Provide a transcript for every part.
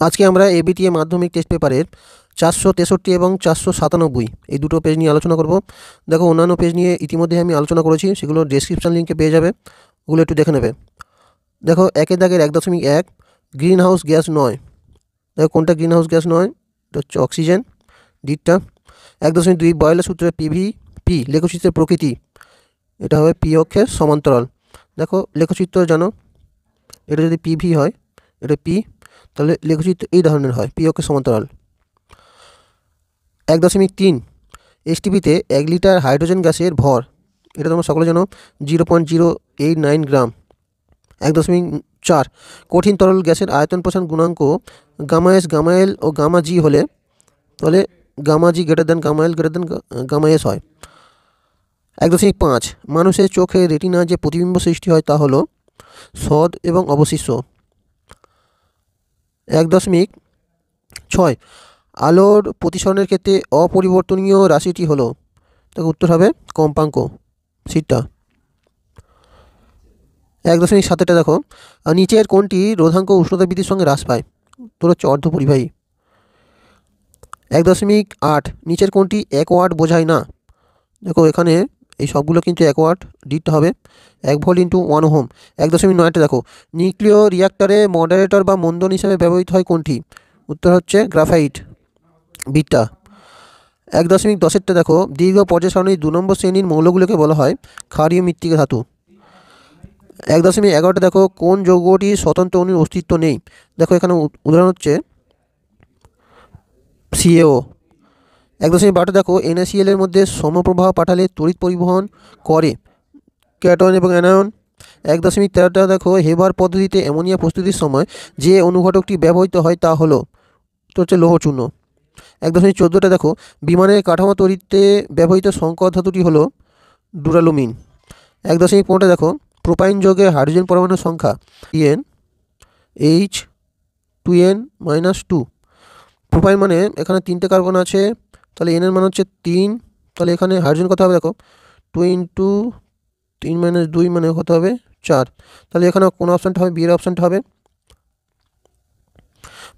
আজকে আমরা এবিটিএ মাধ্যমিক টেস্ট পেপারের 463 এবং 497 এই দুটো পেজ নিয়ে আলোচনা করব। দেখো, অন্যান্য পেজ নিয়ে ইতিমধ্যে আমি আলোচনা করেছি, সেগুলো ডেসক্রিপশন লিঙ্কে পেয়ে যাবে, ওগুলো একটু দেখে নেবে। দেখো, একের দাগের 1.1 গ্রিন হাউস গ্যাস নয়। দেখো, কোনটা গ্রিন হাউস গ্যাস নয়? এটা হচ্ছে অক্সিজেন, ডিটটা। 1.2 বয়লের সূত্রে পি লেখচিত্রের প্রকৃতি, এটা হবে পি অক্ষের সমান্তরাল। দেখো, লেখচিত্র জানো, এটা যদি পিভি হয়, এটা পি, তাহলে লেখচিত্র এই ধরনের হয়, পি অক্ষের সমান্তরাল। 1.3 এসটিপিতে 1 লিটার হাইড্রোজেন গ্যাসের ভর, এটা তোমরা সকলে জানো, 0.089 গ্রাম। 1.4 কঠিন তরল গ্যাসের আয়তন প্রসারণ গুণাঙ্ক গামা এস, গামা এল ও গামা জি হলে, তাহলে gamma G greater than gamma L greater than gamma S হয়। 1.5 মানুষের চোখে রেটিনা যে প্রতিবিম্ব সৃষ্টি হয় তা হলো সদ এবং অবশিষ্ট। 1.6 আলোর প্রতিসরণের ক্ষেত্রে অপরিবর্তনীয় রাশিটি হলো, তাকে উত্তর হবে কম্পাঙ্ক, সিটটা। 1.7 দেখো, নিচের কোনটি রোধাঙ্ক উষ্ণতা বৃদ্ধির সঙ্গে হ্রাস পায়? উত্তর হচ্ছে অর্ধপরিবাহী। 1.8 নিচের কোনটি 1 ওয়াট বোঝায় না? দেখো, এখানে এই সবগুলো কিন্তু 1 ওয়াট, ডিটটা হবে 1 ভোল্ট ইন্টু 1 ওহম। 1.9 দেখো, নিউক্লিয় রিয়াক্টরে মডারেটর বা মন্দন হিসেবে ব্যবহৃত হয় কোনটি? উত্তর হচ্ছে গ্রাফাইট, বিটটা। 1.10 দেখো, দীর্ঘ পর্যায় সারণীর 2 নম্বর শ্রেণীর মৌলগুলোকে বলা হয় ক্ষারীয় মৃত্তিকা ধাতু। 1.11 দেখো, কোন যৌগটির স্বতন্ত্র অণুর অস্তিত্ব নেই? দেখো, এখানে উদাহরণ হচ্ছে সিএও। 1.12 দেখো, NaCl এর মধ্যে সমপ্রবাহ পাঠালে তড়িৎ পরিবহন করে ক্যাটন এবং অ্যানায়ন। 1.13 দেখো, হেবার পদ্ধতিতে অ্যামোনিয়া প্রস্তুতির সময় যে অনুঘটকটি ব্যবহৃত হয় তা হলো, তো হচ্ছে লৌহচূর্ণ। 1.14 দেখো, বিমানের কাঠামো তৈরিতে ব্যবহৃত সংকর ধাতুটি হলো ডুরালুমিন। 1.15 দেখো, প্রোপাইন যৌগে হাইড্রোজেন পরমাণুর সংখ্যা এন H2n-2। প্রোপাইন মানে এখানে 3টে কার্বন আছে, তাহলে এন এর মান হচ্ছে 3, তাহলে এখানে হাইড্রোজেন কত হবে? দেখো, 2 ইন্টু 3 - 2 মানে কত হবে? 4, তাহলে এখানে কোন অপশানটা হবে? বি এর অপশানটা হবে।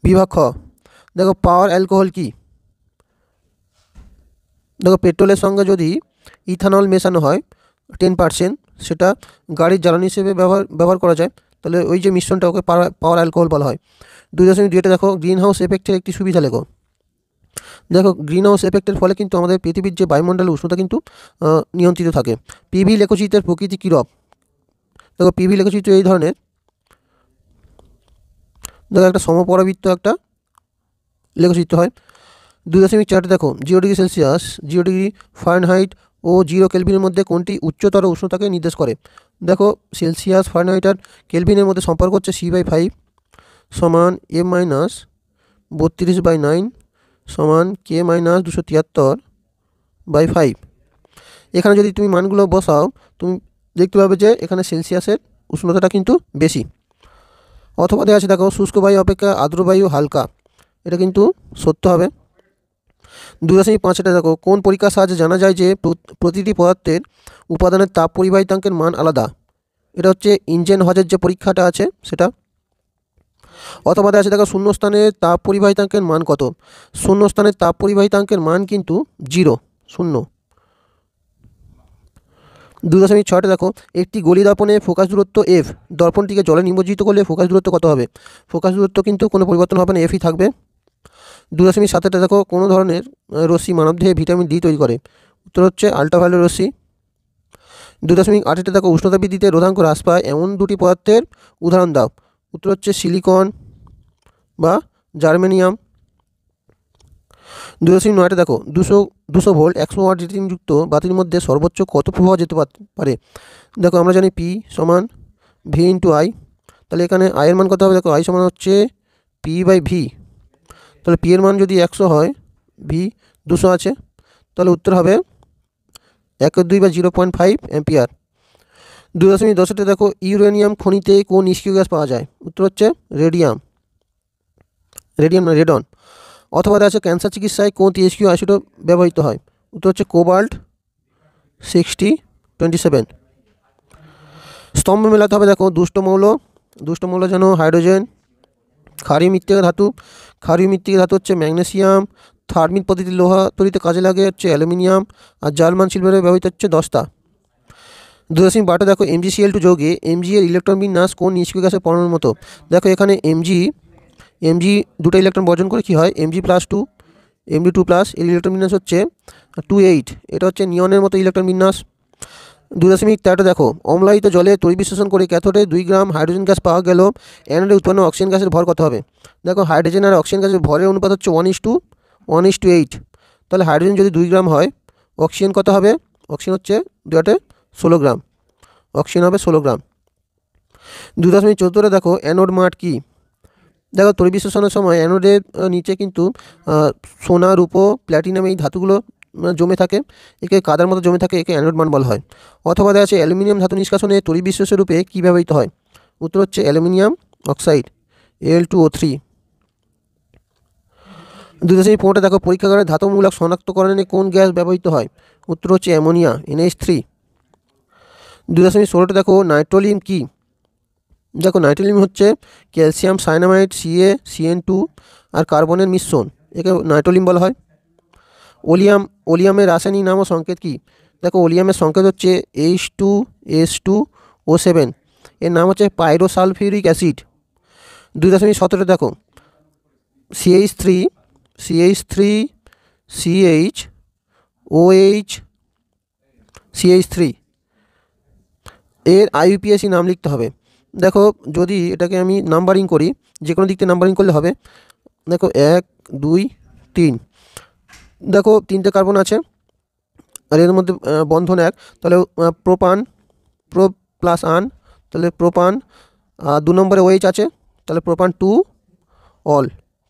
বিভাগ খ দেখো, পাওয়ার অ্যালকোহল কি? দেখো, পেট্রোলের সঙ্গে যদি ইথানল মেশানো হয় 10%, সেটা গাড়ির জ্বালানি হিসেবে ব্যবহার করা যায়, তাহলে ওই যে মিশ্রণটা, ওকে পাওয়ার অ্যালকোহল বলা হয়। 2.2 দেখো, গ্রিন হাউস এফেক্টের একটি সুবিধা লেখো। দেখো, গ্রিন হাউস এফেক্টের ফলে কিন্তু আমাদের পৃথিবীর যে বায়ুমণ্ডলের উষ্ণতা কিন্তু নিয়ন্ত্রিত থাকে। পিভি লেখচিত্রের প্রকৃতি কীরূপ? দেখো, পিভি লেখচিত্র এই ধরনের। দেখো, একটা সমপরাবৃত্ত একটা লেখচিত্র হয়। 2.4 দেখো, 0 ডিগ্রি সেলসিয়াস, 0 ডিগ্রি ফারেনহাইট ও 0 কেলভিনের মধ্যে কোনটি উচ্চতর উষ্ণতাকে নির্দেশ করে? দেখো, সেলসিয়াস, ফারেনহাইট আর কেলভিনের মধ্যে সম্পর্ক হচ্ছে C/5 সমান M-32/9 সমান K-273/5। এখানে যদি তুমি মানগুলো বসাও, তুমি দেখতে পাবে যে এখানে সেলসিয়াসের উষ্ণতাটা কিন্তু বেশি। অথবা দেওয়া আছে, দেখো, শুষ্ক বায়ু অপেক্ষা আর্দ্র বায়ু হালকা, এটা কিন্তু সত্য হবে। 2.5 দেখো, কোন পরীক্ষার সাহায্যে জানা যায় যে প্রতিটি পদার্থের উপাদানের তাপ পরিবাহিতাঙ্কের মান আলাদা? এটা হচ্ছে ইঞ্জেন হজের যে পরীক্ষাটা আছে সেটা। অথবা দেওয়া আছে, দেখো, শূন্যস্থানের তাপ পরিবাহিতাঙ্কের মান কত? শূন্যস্থানের তাপ পরিবাহিতাঙ্কের মান কিন্তু 0, 0। 2.6 দেখো, একটি গলি দর্পণে ফোকাস দূরত্ব F, দর্পণটিকে জলে নিমজ্জিত করলে ফোকাস দূরত্ব কত হবে? ফোকাস দূরত্ব কিন্তু কোনো পরিবর্তন হবে না, Fই থাকবে। 2.7 দেখো, কোনো ধরনের রশ্মি মানবদেহে ভিটামিন ডি তৈরি করে? উত্তর হচ্ছে আল্ট্রাভায়োলেট রশ্মি। 2.8 দেখো, উষ্ণতা বৃদ্ধিতে রোধাঙ্ক হ্রাস পায় এমন দুটি পদার্থের উদাহরণ দাও? উত্তর হচ্ছে সিলিকন বা জার্মেনিয়াম। 2.9 দেখো, 200 ভোল্ট 100 ওয়াট রেটিংযুক্ত বাতির মধ্যে সর্বোচ্চ কত প্রবাহ যেতে পারে? দেখো, আমরা জানি P সমান V ইন্টু I, তাহলে এখানে I এর মান কত হবে? দেখো, I সমান হচ্ছে P/V, তাহলে P এর মান যদি 100 হয়, V 200 আছে, তাহলে উত্তর হবে 1/2 বা 0.5 অ্যাম্পিয়ার। 2.10 দেখো, ইউরেনিয়াম খনিতে কোন নিষ্ক্রিয় গ্যাস পাওয়া যায়? উত্তর হচ্ছে রেডিয়াম না, রেডন। অথবা দেখা আছে, ক্যান্সার চিকিৎসায় কোন তেজস্ক্রিয় আইসোটোপ ব্যবহৃত হয়? উত্তর হচ্ছে কোবাল্ট 6027। স্তম্ভ মেলাতে হবে, দেখো, দুষ্ট মৌল যেন হাইড্রোজেন, ক্ষারীয় মৃত্তিকা ধাতু, ক্ষারীয় মৃত্তিকা ধাতু হচ্ছে ম্যাগনেসিয়াম, থার্মিক পদ্ধতির লোহা তৈরিতে কাজে লাগে হচ্ছে অ্যালুমিনিয়াম, আর জার্মান শিল্পে ব্যবহৃত হচ্ছে দস্তা। 2.12 দেখো MgCl2 যৌগে Mg এর ইলেকট্রন বিন্যাস কোন নিষ্ক্রিয় গ্যাসের পরমাণুর মতো। দেখো এখানে Mg দুটো ইলেকট্রন বর্জন করে কি হয় Mg+2 Mg2+, এর ইলেকট্রন বিন্যাস হচ্ছে 2,8, এটা হচ্ছে নিয়নের মতো ইলেকট্রন বিন্যাস। 2.13 দেখো অম্লায়িত জলে তড়িৎ বিশ্লেষণ করে ক্যাথোডে 2 গ্রাম হাইড্রোজেন গ্যাস পাওয়া গেল, অ্যানোডে উৎপন্ন অক্সিজেন গ্যাসের ভর কত হবে। দেখো হাইড্রোজেন আর অক্সিজেন গ্যাসের ভরের অনুপাত হচ্ছে 1:8, তাহলে হাইড্রোজেন যদি 2 গ্রাম হয়, অক্সিজেন কত হবে, অক্সিজেন হচ্ছে 2/16 গ্রাম, অক্সিজেন হবে 16 গ্রাম। 2.14 দেখো অ্যানোড মাঠ কি। দেখো তড়িৎ বিশ্লেষণের সময় অ্যানোডের নিচে কিন্তু সোনা, রূপো, প্ল্যাটিনাম এই ধাতুগুলো জমে থাকে, একে কাদার মতো জমে থাকে, একে অ্যানোড মান বলা হয়। অথবা দেখা যাচ্ছে অ্যালুমিনিয়াম ধাতু নিষ্কাশনে তড়িৎ বিশ্লেষণ রূপে কী ব্যবহৃত হয়। উত্তর হচ্ছে অ্যালুমিনিয়াম অক্সাইড Al2O3। 2.15 দেখো পরীক্ষাগারে ধাতুমূলক শনাক্তকরণে কোন গ্যাস ব্যবহৃত হয়। উত্তর হচ্ছে অ্যামোনিয়া NH3। 2.16 দেখো নাইট্রোলিয়াম কি। দেখো নাইট্রোলিয়াম হচ্ছে ক্যালসিয়াম সায়ানামাইড CaCN2 আর কার্বনের মিশ্রণ, একে নাইট্রোলিয়াম বলা হয়। ওলিয়ামের রাসায়নিক নাম ও সংকেত কি। দেখো ওলিয়ামের সংকেত হচ্ছে H2S2O7, এর নাম হচ্ছে পাইরোসালফিউরিক অ্যাসিড। 2.17 দেখো CH3CH3CHOH এর IUPAC নাম লিখতে হবে। দেখো যদি এটাকে আমি নাম্বারিং করি, যে কোনো দিক থেকে নাম্বারিং করলে হবে। দেখো 1 2 3, দেখো 3টে কার্বন আছে আর এর মধ্যে বন্ধন 1, তাহলে প্রোপান প্লাস আন, তাহলে প্রোপান। 2 নম্বরে OH আছে, তাহলে প্রোপান 2 অল,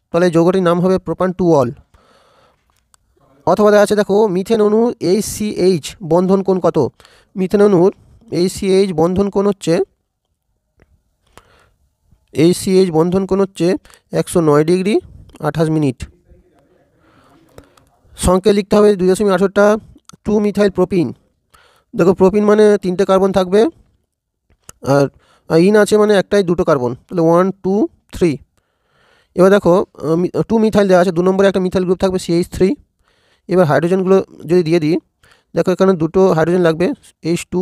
তাহলে যৌগটির নাম হবে প্রোপান 2 অল। অথবা দেখা আছে দেখো মিথেন অণুর HCH বন্ধন কোণ কত। মিথেন অণুর HCH বন্ধন কোণ হচ্ছে 109 ডিগ্রি 28 মিনিট। সংকেত লিখতে হবে 2.18টা 2 মিথাইল প্রোপিন। দেখো প্রোপিন মানে 3টে কার্বন থাকবে, আর ইন আছে মানে একটাই 2টো কার্বন, তাহলে 1 2 3। এবার দেখো 2 মিথাইল দেওয়া আছে, 2 নম্বরে একটা মিথাইল গ্রুপ থাকবে CH3। এবার হাইড্রোজেনগুলো যদি দিয়ে দিই, দেখো এখানে 2টো হাইড্রোজেন লাগবে H2,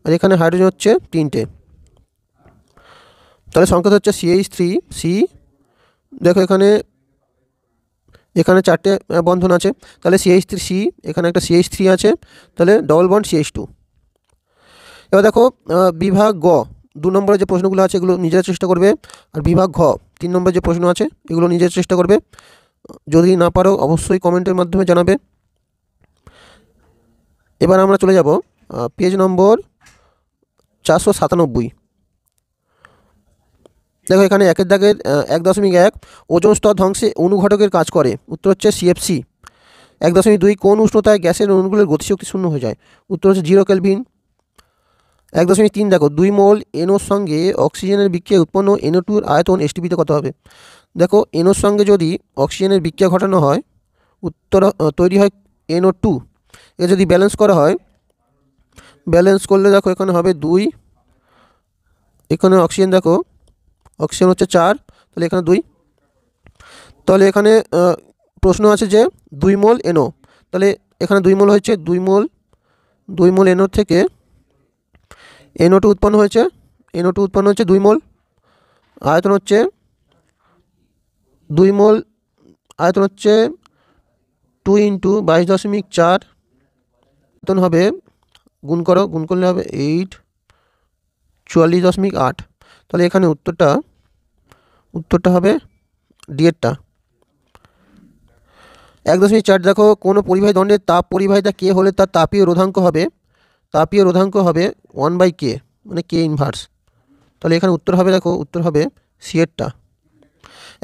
আর এখানে হাইড্রোজেন হচ্ছে 3টে, তাহলে সংকেত হচ্ছে CH3C। দেখো এখানে 4টে বন্ধন আছে, তাহলে CH3C, এখানে একটা CH3 আছে, তাহলে ডবল বন্ড CH2। এবার দেখো বিভাগ গ 2 নম্বরে যে প্রশ্নগুলো আছে এগুলো নিজেরা চেষ্টা করবে, আর বিভাগ ঘ 3 নম্বরে যে প্রশ্ন আছে এগুলো নিজেরা চেষ্টা করবে। যদি না পারো অবশ্যই কমেন্টের মাধ্যমে জানাবে। এবার আমরা চলে যাব পেজ নম্বর 497। দেখো এখানে 1 দাগের 1.1 ওজোন স্তর ধ্বংসে অনুঘটকের কাজ করে। উত্তর হচ্ছে CFC। 1.2 কোন উষ্ণতায় গ্যাসের অণুগুলোর গতিশক্তি শূন্য হয়ে যায়। উত্তর হচ্ছে 0 কেলভিন। 1.3 দেখো 2 মোল NOর সঙ্গে অক্সিজেনের বিক্রিয়ায় উৎপন্ন NO2 আয়তন STPতে কত হবে। দেখো NOর সঙ্গে যদি অক্সিজেনের বিক্রিয়া ঘটানো হয়, তৈরি হয় NO2। এ যদি ব্যালেন্স করা হয়, ব্যালেন্স করলে দেখো এখানে হবে 2, এখানে অক্সিজেন দেখো অক্সিজেন হচ্ছে 4, তাহলে এখানে 2। তাহলে এখানে প্রশ্ন আছে যে 2 মোল NO, তাহলে এখানে 2 মোল হয়েছে, 2 মোল NO থেকে NO2 উৎপন্ন হয়েছে, 2 মোল। আয়তন হচ্ছে 2 মোল, আয়তন হচ্ছে 2 × 22.4, আয়তন হবে গুণ করলে হবে 8 44.8। তাহলে এখানে উত্তরটা হবে ডিএরটা। 1.4 দেখো কোনো পরিবাহী দণ্ডের তাপ পরিবাহিতা K হলে তার তাপীয় রোধাঙ্ক হবে 1/K, মানে K ইনভার্স। তাহলে এখানে উত্তর হবে সি এরটা।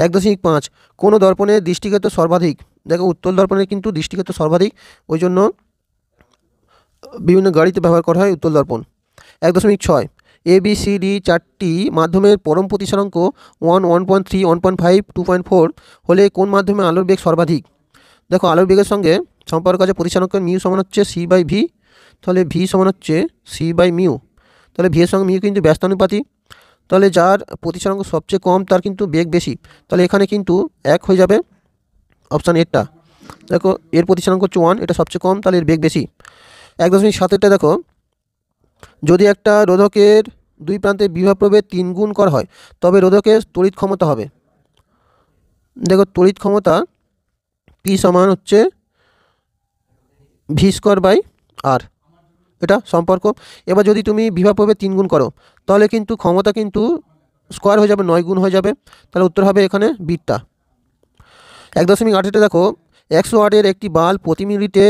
1.5 কোনো দর্পণের দৃষ্টিক্ষেত্র সর্বাধিক। দেখো উত্তল দর্পণের কিন্তু দৃষ্টিক্ষেত্র সর্বাধিক, ওই জন্য বিভিন্ন গাড়িতে ব্যবহার করা হয় উত্তল দর্পণ। 1.6 ABCD 4টি মাধ্যমের পরম প্রতিসরাঙ্ক 1, 1.3, 1.5, 2.4 হলে কোন মাধ্যমে আলোর বেগ সর্বাধিক। দেখো আলোর বেগের সঙ্গে সম্পর্ক আছে প্রতিসরাঙ্কের মিউ সমান হচ্ছে C/V, তাহলে V সমান হচ্ছে C/μ, তাহলে V এর সঙ্গে মিউ কিন্তু ব্যস্তানুপাতি, তাহলে যার প্রতিসরাঙ্ক সবচেয়ে কম তার কিন্তু বেগ বেশি, তাহলে এখানে কিন্তু 1 হয়ে যাবে অপশান এরটা। দেখো এর প্রতিসরাঙ্ক হচ্ছে 1, এটা সবচেয়ে কম, তাহলে এর বেগ বেশি। 1.7টা দেখো, যদি একটা রোধকের দুই প্রান্তে বিভব প্রভেদ 3 গুণ করা হয় তবে রোধকের তড়িৎ ক্ষমতা হবে। দেখো তড়িৎ ক্ষমতা পি সমান হচ্ছে v²/r, এটা সম্পর্ক। এবার যদি তুমি বিভব প্রভেদ 3 গুণ করো তাহলে কিন্তু ক্ষমতা কিন্তু স্কোয়ার হয়ে যাবে, 9 গুণ হয়ে যাবে, তাহলে উত্তর হবে এখানে বিটটা। 1.8টা দেখো, 100 ওয়াটের একটি বাল্ব প্রতি মিনিটে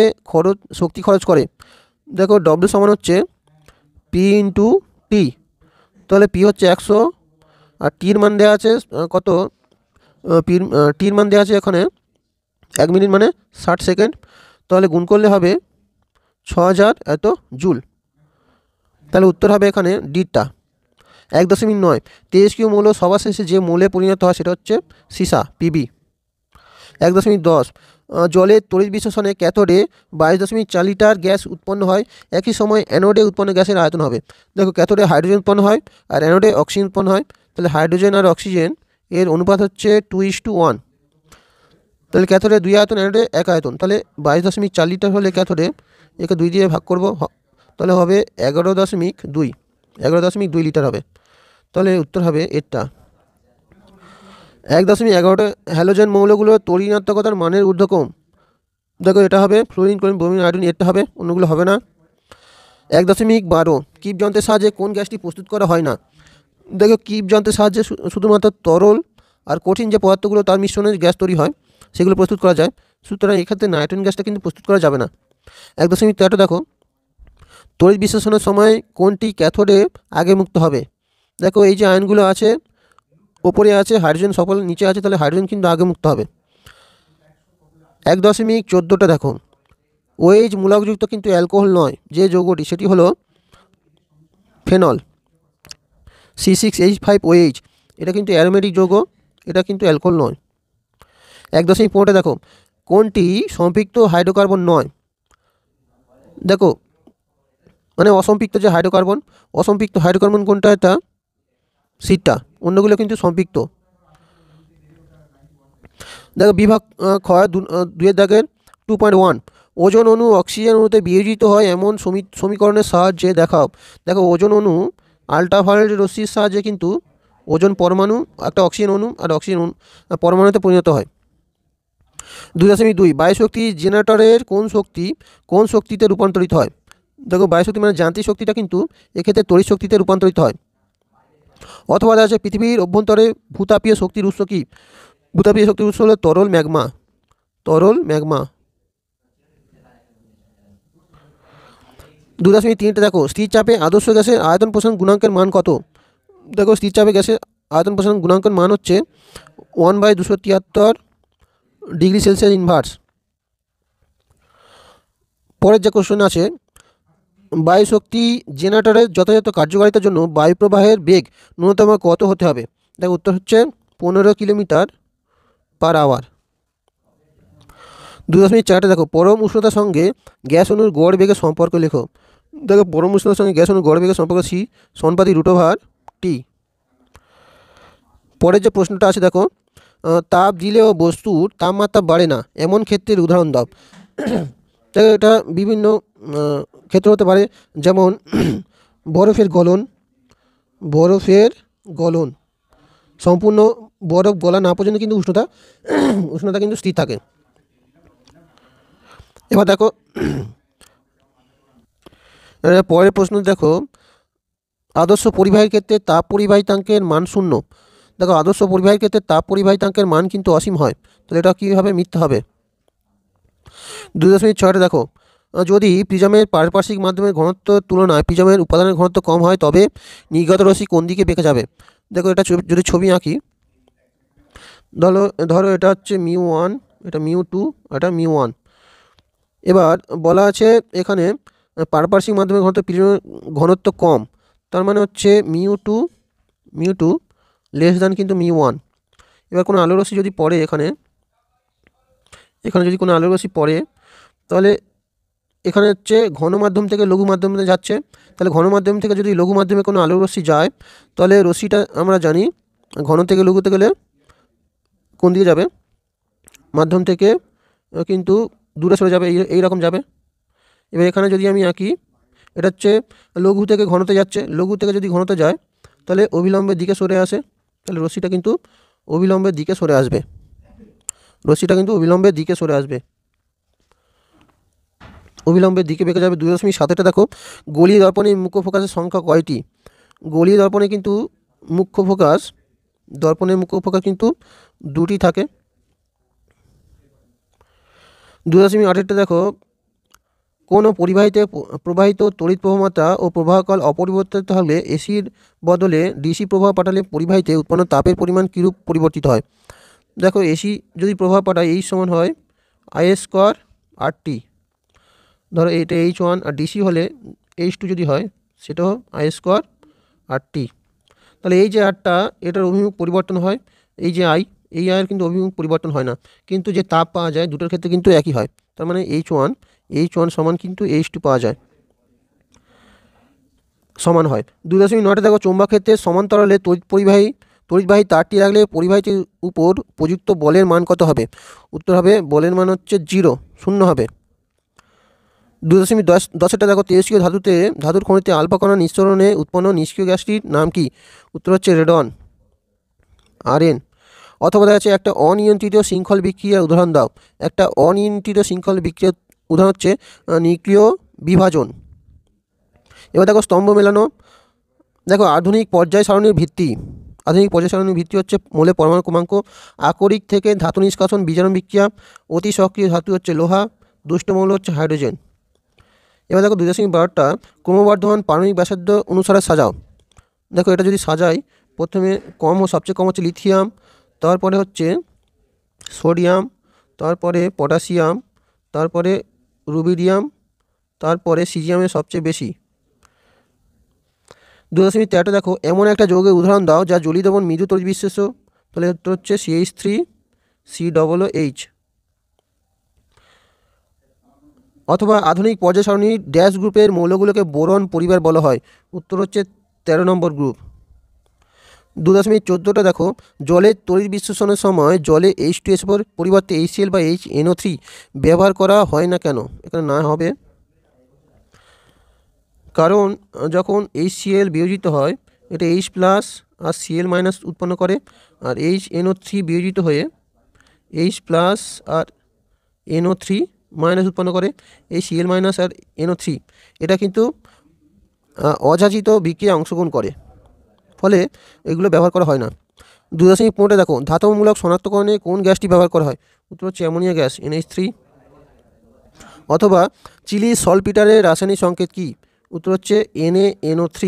শক্তি খরচ করে। দেখো ডব্লিউ সমান হচ্ছে পি ইন্টু টি, তাহলে পি হচ্ছে 100 আর টির মান দেওয়া আছে কত, টির মান দেওয়া আছে এখানে 1 মিনিট মানে 60 সেকেন্ড, তাহলে গুণ করলে হবে 6000 এত জুল, তাহলে উত্তর হবে এখানে ডিটা। 1.9, তেজস্ক্রিয় মৌল সবার শেষে যে মৌলে পরিণত হয় সেটা হচ্ছে সীসা, পিবি। 1.10, জলের তড়িৎ বিশ্লেষণে ক্যাথোডে 22.4 লিটার গ্যাস উৎপন্ন হয়, একই সময় অ্যানোডে উৎপন্ন গ্যাসের আয়তন হবে। দেখো ক্যাথোডে হাইড্রোজেন উৎপন্ন হয় আর অ্যানোডে অক্সিজেন উৎপন্ন হয়, তাহলে হাইড্রোজেন আর অক্সিজেন এর অনুপাত হচ্ছে 2:1, তাহলে ক্যাথোডে 2 আয়তন, অ্যানোডে 1 আয়তন, তাহলে 22.4 লিটার হলে ক্যাথোডে একে 2 দিয়ে ভাগ করব, তাহলে হবে 11.2 লিটার হবে, তাহলে উত্তর হবে এরটা। 1.11টা, হ্যালোজেন মৌলগুলোর তড়িৎ-ঋণাত্মকতার মানের ঊর্ধ্বক্রম। দেখো এটা হবে ফ্লোরিন, ক্লোরিন, ব্রোমিন, আয়োডিন, এটা হবে, অন্যগুলো হবে না। 1.12, কিপ যন্ত্রের সাহায্যে কোন গ্যাসটি প্রস্তুত করা হয় না। দেখো কিপ যন্ত্রের সাহায্যে শুধুমাত্র তরল আর কঠিন যে পদার্থগুলো তার মিশ্রণে গ্যাস তৈরি হয় সেগুলো প্রস্তুত করা যায়, সুতরাং এক্ষেত্রে নাইট্রোজেন গ্যাসটা কিন্তু প্রস্তুত করা যাবে না। 1.13 দেখো, তড়িৎ বিশ্লেষণের সময় কোনটি ক্যাথোডে আগে মুক্ত হবে। দেখো এই যে আয়নগুলো আছে ওপরে আছে, হাইড্রোজেন সফল নিচে আছে, তাহলে হাইড্রোজেন কিন্তু আগে মুক্ত হবে। 1.14টা দেখো, ওএইচ মূলকযুক্ত কিন্তু অ্যালকোহল নয় যে যৌগটি, সেটি হলো ফেনল, C6H5OH, এটা কিন্তু অ্যারোমেটিক যৌগ, এটা কিন্তু অ্যালকোহল নয়। 1.15টা দেখো, কোনটি সম্পৃক্ত হাইড্রোকার্বন নয়। দেখো মানে অসম্পৃক্ত যে হাইড্রোকার্বন, অসম্পৃক্ত হাইড্রোকার্বন কোনটা, এটা সিটটা, অন্যগুলো কিন্তু সম্পৃক্ত। দেখো বিভাগ ক্ষয় 2 দাগের 2.1, ওজোন অণু অক্সিজেন অণুতে বিয়োজিত হয় এমন সমীকরণের সাহায্যে দেখাও। দেখো ওজোন অণু আলট্রাভায়োলেট রশ্মির সাহায্যে কিন্তু ওজোন পরমাণু একটা অক্সিজেন অণু আর অক্সিজেন পরমাণুতে পরিণত হয়। 2.2, বায়ুশক্তি জেনারেটরের কোন শক্তিতে রূপান্তরিত হয়। দেখো বায়ুশক্তি মানে যান্ত্রিক শক্তিটা কিন্তু এক্ষেত্রে তড়িৎ শক্তিতে রূপান্তরিত হয়। অথবা দেখা যাচ্ছে পৃথিবীর অভ্যন্তরে ভূতাপীয় শক্তির উৎস কী। ভূতাপীয় শক্তির উৎস হলো তরল ম্যাগমা। 2.3টা দেখো, স্থির চাপে আদর্শ গ্যাসের আয়তন প্রসারণ গুণাঙ্কের মান কত। দেখো স্থির চাপে গ্যাসের আয়তন প্রসারণ গুণাঙ্কের মান হচ্ছে 1/273 ডিগ্রি সেলসিয়াস ইনভার্স। পরের যে কোশ্চেন আছে, বায়ুশক্তি জেনারেটরের যথাযথ কার্যকারিতার জন্য বায়ু প্রবাহের বেগ ন্যূনতম কত হতে হবে। দেখো উত্তর হচ্ছে 15 কিলোমিটার/আওয়ার। 2.4টা দেখো, পরম উষ্ণতার সঙ্গে গ্যাস অণুর গড় বেগের সম্পর্ক লেখো। দেখো পরম উষ্ণতার সঙ্গে গ্যাস অণুর গড় বেগের সম্পর্ক C সমানুপাতিক √T। পরের যে প্রশ্নটা আছে দেখো, তাপ দিলেও বস্তুর তাপমাত্রা বাড়ে না এমন ক্ষেত্রের উদাহরণ দাও। দেখো এটা বিভিন্ন ক্ষেত্র হতে পারে, যেমন বরফের গলন, সম্পূর্ণ বরফ গলা না পর্যন্ত কিন্তু উষ্ণতা কিন্তু স্থির থাকে। এবার দেখো পরের প্রশ্ন দেখো, আদর্শ পরিবাহীর ক্ষেত্রে তাপ পরিবাহিতাঙ্কের মান 0। দেখো আদর্শ পরিবাহীর ক্ষেত্রে তাপ পরিবাহিতাঙ্কের মান কিন্তু অসীম হয়, তাহলে এটা কী হবে, মিথ্যা হবে। 2.6টা দেখো, যদি প্রিজমের পারপার্শ্বিক মাধ্যমের ঘনত্বের তুলনায় প্রিজমের উপাদানের ঘনত্ব কম হয় তবে নির্গত রশ্মি কোন দিকে বেঁকে যাবে। দেখো এটা যদি ছবি আঁকি, ধরো এটা হচ্ছে μ1, এটা μ2, এটা μ1। এবার বলা আছে এখানে পারপার্শ্বিক মাধ্যমের ঘনত্ব কম, তার মানে হচ্ছে μ2 লেস দ্যান কিন্তু μ1। এবার কোনো আলোর রশ্মি যদি পড়ে এখানে যদি কোনো আলোর রশ্মি পড়ে তাহলে এখানে হচ্ছে ঘন মাধ্যম থেকে লঘু মাধ্যমে যাচ্ছে, তাহলে ঘন মাধ্যম থেকে যদি লঘু মাধ্যমে কোনো আলোক রশ্মি যায়, তাহলে রশ্মিটা আমরা জানি ঘন থেকে লঘুতে গেলে কোন দিকে যাবে, মাধ্যম থেকে কিন্তু দূরে সরে যাবে, এইরকম যাবে। এবার এখানে যদি আমি আঁকি, এটা হচ্ছে লঘু থেকে ঘনতে যাচ্ছে, লঘু থেকে যদি ঘনতে যায় তাহলে অবিলম্বের দিকে সরে আসে, তাহলে রশ্মিটা কিন্তু অবিলম্বের দিকে সরে আসবে, রশ্মিটা কিন্তু অবিলম্বের দিকে সরে আসবে, অবিলম্বের দিকে বেঁকে যাবে। 2.7 দেখো, গলীয় দর্পণে মুখ্য ফোকাসের সংখ্যা কয়টি? গলীয় দর্পণে কিন্তু মুখ্য ফোকাস, দর্পণের মুখ্য ফোকাস কিন্তু দুটি থাকে। 2.8 দেখো, কোনো পরিবাহীতে প্রবাহিত তড়িৎ প্রবাহমাত্রা ও প্রবাহকাল অপরিবর্তিত হলে এসির বদলে ডিসি প্রবাহ পাঠালে পরিবাহীতে উৎপন্ন তাপের পরিমাণ কীরূপ পরিবর্তিত হয়? দেখো, এসি যদি প্রবাহ পাঠায় এই সমান হয় আইএস স্কোয়ার আর.টি, ধরো এটা H1, আর ডিসি হলে H2 যদি হয় সেটাও আইএস স্কোয়ার আর.টি। তাহলে এই যে আরটা, এটার অভিমুখ পরিবর্তন হয়, এই যে এই আয়ের কিন্তু অভিমুখ পরিবর্তন হয় না, কিন্তু যে তাপ পাওয়া যায় দুটোর ক্ষেত্রে কিন্তু একই হয়। তার মানে H1 সমান কিন্তু H2 পাওয়া যায়, সমান হয়। 2.9 দেখো, চৌম্বক ক্ষেত্রে সমান্তরালে তড়িৎবাহী তারটি রাখলে পরিবাহীটির উপর প্রযুক্ত বলের মান কত হবে? উত্তর হবে বলের মান হচ্ছে 0, শূন্য হবে। 2.10 দেখো, তেজস্ক্রিয় ধাতুর খনিতে আলফা কণা নিঃসরণে উৎপন্ন নিষ্ক্রিয় গ্যাসটির নাম কি? উত্তর হচ্ছে রেডন, Rn। অথবা দেখা যাচ্ছে একটা অনিয়ন্ত্রিত শৃঙ্খল বিক্রিয়ার উদাহরণ দাও। একটা অনিয়ন্ত্রিত শৃঙ্খল বিক্রিয়ার উদাহরণ হচ্ছে নিউক্লিয় বিভাজন। এবার দেখো স্তম্ভ মেলানো, দেখো আধুনিক পর্যায় সারণীর ভিত্তি, হচ্ছে মৌলের পরমাণু ক্রমাঙ্ক, আকরিক থেকে ধাতু নিষ্কাশন বিজারণ বিক্রিয়া, অতি সক্রিয় ধাতু হচ্ছে লোহা, দুষ্ট মৌল হচ্ছে হাইড্রোজেন। এবার দেখো 2.12টা ক্রমবর্ধমান পারমাণবিক ব্যাসার্ধ অনুসারে সাজাও। দেখো এটা যদি সাজাই, প্রথমে সবচেয়ে কম হচ্ছে লিথিয়াম, তারপরে হচ্ছে সোডিয়াম, তারপরে পটাশিয়াম, তারপরে রুবিডিয়াম, তারপরে সিজিয়ামের সবচেয়ে বেশি। 2.13 দেখো, এমন একটা যৌগের উদাহরণ দাও যা জলীয় দ্রবণ মৃদু তড়িৎ বিশ্লেষ্য। তাহলে উত্তর হচ্ছে CH3COOH। অথবা আধুনিক পর্যায় সারণীর ড্যাশ গ্রুপের মৌলগুলোকে বোরন পরিবার বলা হয়। উত্তর হচ্ছে 13 নম্বর গ্রুপ। 2.14টা দেখো, জলের তড়িৎ বিশ্লেষণের সময় জলে H2SO4 পরিবর্তে HCl বা HNO3 ব্যবহার করা হয় না কেন? এখানে না হবে, কারণ যখন HCl বিয়োজিত হয় এটা H+ আর Cl- উৎপন্ন করে, আর HNO3 বিয়োজিত হয়ে H+ আর NO3- উৎপন্ন করে। এই Cl- আর NO3 এটা কিন্তু অযাচিত বিক্রিয়ায় অংশগ্রহণ করে, ফলে এগুলো ব্যবহার করা হয় না। 2.15 দেখো, ধাতবমূলক শনাক্তকরণে কোন গ্যাসটি ব্যবহার করা হয়? উত্তর হচ্ছে অ্যামোনিয়া গ্যাস, NH3। অথবা চিলি সলপিটারের রাসায়নিক সংকেত কি? উত্তর হচ্ছে NaNO3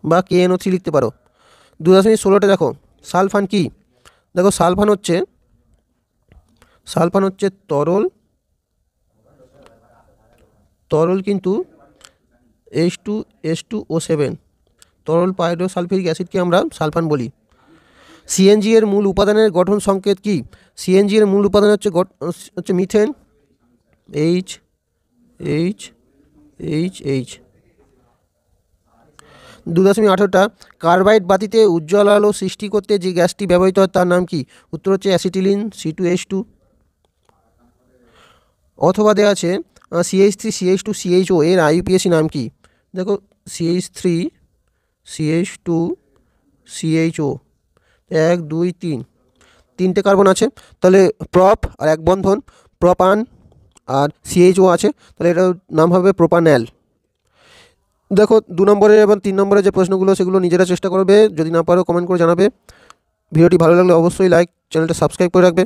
বা KNO3 লিখতে পারো। 2.16টা দেখো, সালফান কি? দেখো সালফান হচ্ছে তরল কিন্তু H2SO7, তরল পাইরোসালফিউরিক অ্যাসিডকে আমরা সালফান বলি। সিএনজি এর মূল উপাদানের গঠন সংকেত কি? সিএনজি এর মূল উপাদান হচ্ছে মিথেন, H. 2.18টা কার্বাইড বাতিতে উজ্জ্বল আলো সৃষ্টি করতে যে গ্যাসটি ব্যবহৃত হয় তার নাম কি? উত্তর হচ্ছে অ্যাসিটিলিন, C2H2। অথবা দেওয়া আছে CH3CH2CHO এর আইইউপিএসি নাম কি? দেখো CH3CH2CHO 1 2 3 তিনটে কার্বন আছে, তাহলে প্রপ আর এক বন্ধন, প্রপান আর CHO আছে, তাহলে এটার নাম হবে প্রোপানল। দেখো 2 নম্বরের এবং 3 নম্বরের যে প্রশ্নগুলো সেগুলো নিজেরা চেষ্টা করবে, যদি না পারো কমেন্ট করে জানাবে। ভিডিওটি ভালো লাগলে অবশ্যই চ্যানেলটা সাবস্ক্রাইব করে রাখবে।